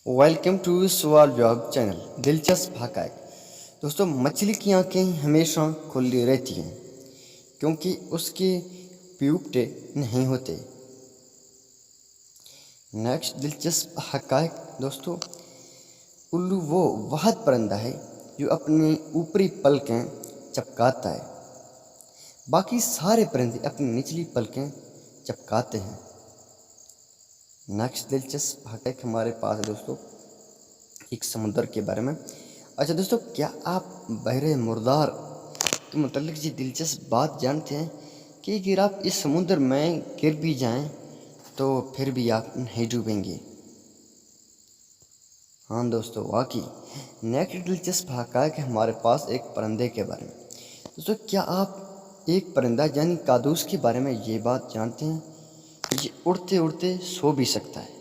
Welcome to सवाल जवाब channel दिलचस्प हक़ाइक़। दोस्तों, मछली की आंखें हमेशा खुली रहती हैं क्योंकि उसके प्यूपटे नहीं होते। नेक्स्ट दिलचस्प हक़ाइक़ दोस्तों, उल्लू वो वाहिद परिंदा है जो अपनी ऊपरी पलकें चपकाता है। बाकी सारे परिंदे अपनी निचली पलकें चपकाते हैं। नेक्स्ट दिलचस्प हक़ाइक़ हमारे पास है दोस्तों एक समुद्र के बारे में। अच्छा दोस्तों, क्या आप बहरे मुर्दार के मुतल्लिक़ ये दिलचस्प बात जानते हैं कि अगर आप इस समुद्र में गिर भी जाएं तो फिर भी आप नहीं डूबेंगे। हाँ दोस्तों, वाकई। नेक्स्ट दिलचस्प हक़ाइक़ हमारे पास एक परिंदे के बारे में। दोस्तों, क्या आप एक परिंदा यानी कादूस के बारे में ये बात जानते हैं कि ये उड़ते उड़ते सो भी सकता है।